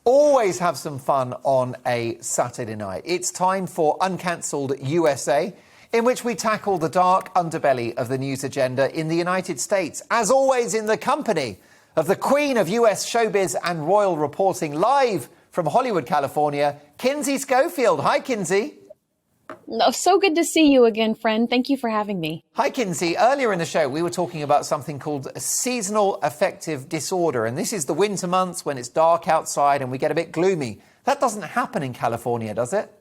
Always have some fun on a Saturday night. It's time for Uncancelled USA, in which we tackle the dark underbelly of the news agenda in the United States. As always, in the company of the Queen of US showbiz and royal reporting, live from Hollywood, California, Kinsey Schofield. Hi, Kinsey. Oh, so good to see you again, friend. Thank you for having me. Hi, Kinsey. Earlier in the show, we were talking about something called seasonal affective disorder. And this is the winter months when it's dark outside and we get a bit gloomy. That doesn't happen in California, does it?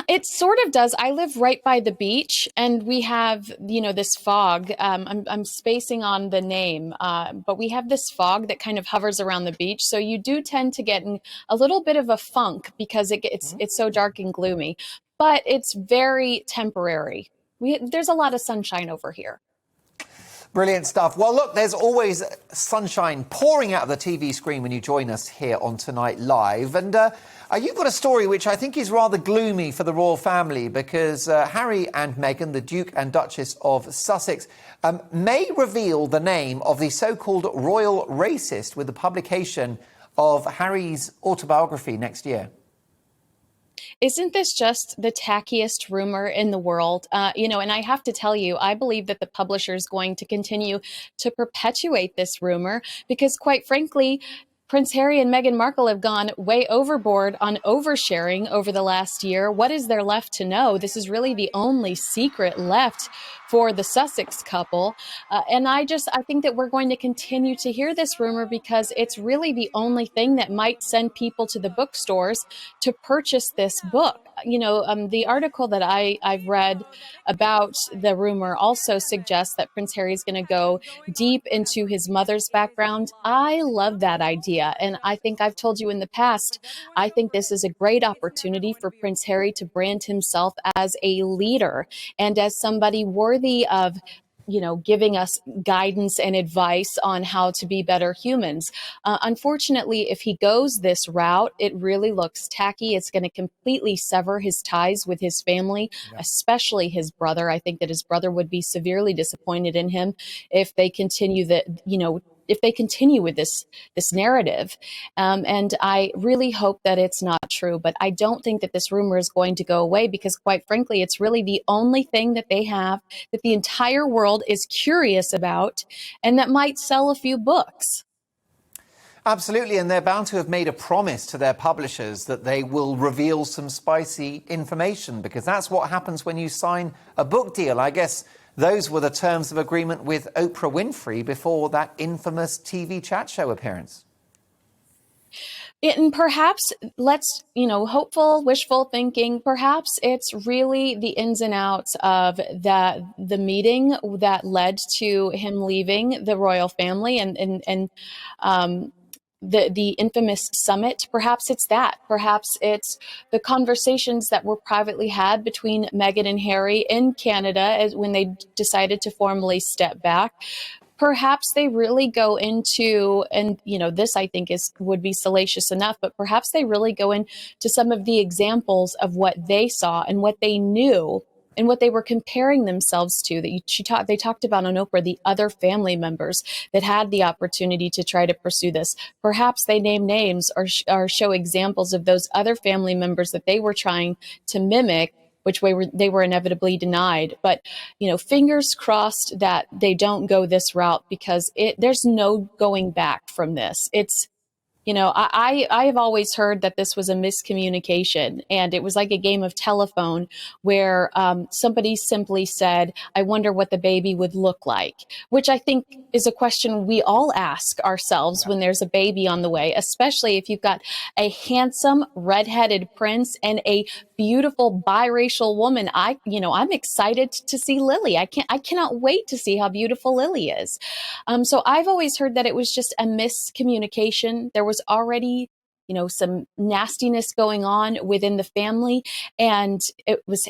It sort of does. I live right by the beach, and we have, this fog. I'm spacing on the name, but we have this fog that kind of hovers around the beach. So you do tend to get in a little bit of a funk because it's so dark and gloomy, but it's very temporary. There's a lot of sunshine over here. Brilliant stuff. Well, look, there's always sunshine pouring out of the TV screen when you join us here on Tonight Live. And you've got a story which I think is rather gloomy for the royal family because Harry and Meghan, the Duke and Duchess of Sussex, may reveal the name of the so-called royal racist with the publication of Harry's autobiography next year. Isn't this just the tackiest rumor in the world? And I have to tell you, I believe that the publisher is going to continue to perpetuate this rumor because, quite frankly, Prince Harry and Meghan Markle have gone way overboard on oversharing over the last year. What is there left to know? This is really the only secret left for the Sussex couple. And I think that we're going to continue to hear this rumor because it's really the only thing that might send people to the bookstores to purchase this book. The article that I've read about the rumor also suggests that Prince Harry is going to go deep into his mother's background. I love that idea. And I think I've told you in the past, I think this is a great opportunity for Prince Harry to brand himself as a leader and as somebody worthy of giving us guidance and advice on how to be better humans. Unfortunately, if he goes this route, it really looks tacky. It's going to completely sever his ties with his family, especially his brother. I think that his brother would be severely disappointed in him if they continue with this narrative. And I really hope that it's not true, but I don't think that this rumor is going to go away because, quite frankly, it's really the only thing that they have that the entire world is curious about and that might sell a few books. Absolutely, and they're bound to have made a promise to their publishers that they will reveal some spicy information because that's what happens when you sign a book deal. I guess those were the terms of agreement with Oprah Winfrey before that infamous TV chat show appearance. And perhaps hopeful, wishful thinking, perhaps it's really the ins and outs of the meeting that led to him leaving the royal family and the infamous summit. Perhaps it's that. Perhaps it's the conversations that were privately had between Meghan and Harry in Canada when they decided to formally step back. Perhaps they really go into, and this I think would be salacious enough, but perhaps they really go into some of the examples of what they saw and what they knew and what they were comparing themselves to. They talked about on Oprah the other family members that had the opportunity to try to pursue this. Perhaps they name names or show examples of those other family members that they were trying to mimic, which they were inevitably denied. But, fingers crossed that they don't go this route because there's no going back from this. It's, I have always heard that this was a miscommunication and it was like a game of telephone where somebody simply said, I wonder what the baby would look like, which I think is a question we all ask ourselves when there's a baby on the way, especially if you've got a handsome redheaded prince and a beautiful biracial woman. I'm excited to see Lily. I cannot wait to see how beautiful Lily is. So I've always heard that it was just a miscommunication. There was already, some nastiness going on within the family. And it was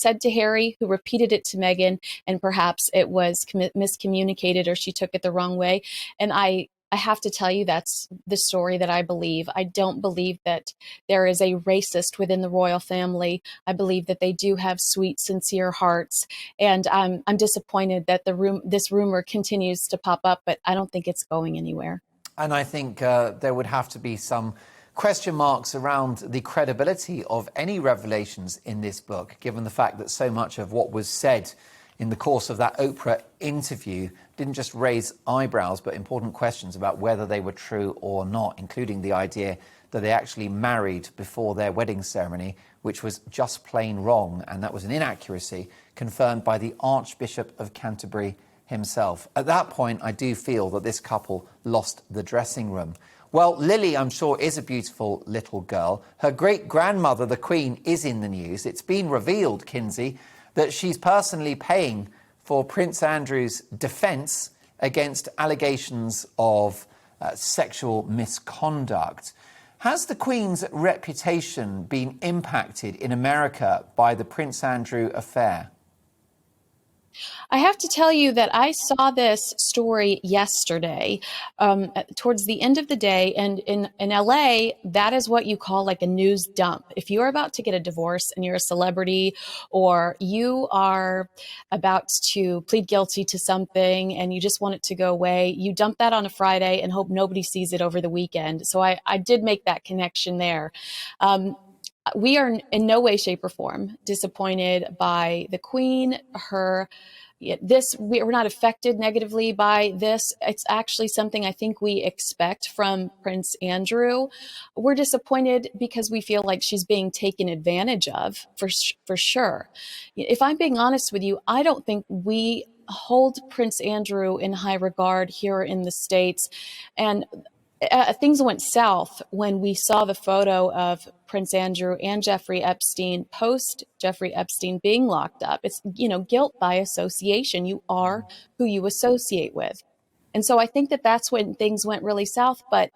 said to Harry, who repeated it to Meghan, and perhaps it was miscommunicated or she took it the wrong way. And I have to tell you, that's the story that I believe. I don't believe that there is a racist within the royal family. I believe that they do have sweet, sincere hearts. And I'm disappointed that this rumor continues to pop up, but I don't think it's going anywhere. And I think there would have to be some question marks around the credibility of any revelations in this book, given the fact that so much of what was said in the course of that Oprah interview didn't just raise eyebrows, but important questions about whether they were true or not, including the idea that they actually married before their wedding ceremony, which was just plain wrong. And that was an inaccuracy confirmed by the Archbishop of Canterbury himself. At that point, I do feel that this couple lost the dressing room. Well, Lily, I'm sure, is a beautiful little girl. Her great-grandmother, the Queen, is in the news. It's been revealed, Kinsey, that she's personally paying for Prince Andrew's defence against allegations of sexual misconduct. Has the Queen's reputation been impacted in America by the Prince Andrew affair? I have to tell you that I saw this story yesterday, towards the end of the day. And in LA, that is what you call like a news dump. If you're about to get a divorce and you're a celebrity, or you are about to plead guilty to something and you just want it to go away, you dump that on a Friday and hope nobody sees it over the weekend. So I did make that connection there. We are in no way, shape, or form disappointed by the Queen. We're not affected negatively by this. It's actually something I think we expect from Prince Andrew. We're disappointed because we feel like she's being taken advantage of, for sure. If I'm being honest with you, I don't think we hold Prince Andrew in high regard here in the States. And things went south when we saw the photo of Prince Andrew and Jeffrey Epstein post Jeffrey Epstein being locked up. It's, guilt by association. You are who you associate with. And so I think that that's when things went really south. But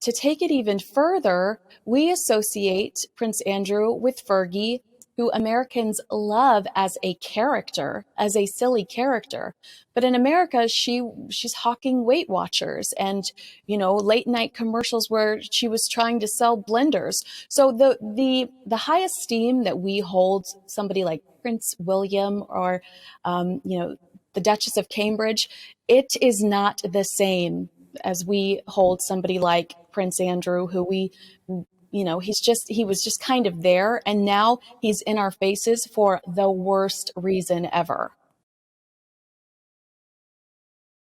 to take it even further, we associate Prince Andrew with Fergie, who Americans love as a character, as a silly character. But in America, she's hawking Weight Watchers and, late night commercials where she was trying to sell blenders. So the high esteem that we hold somebody like Prince William or, the Duchess of Cambridge, it is not the same as we hold somebody like Prince Andrew, who he was just kind of there, and now he's in our faces for the worst reason ever.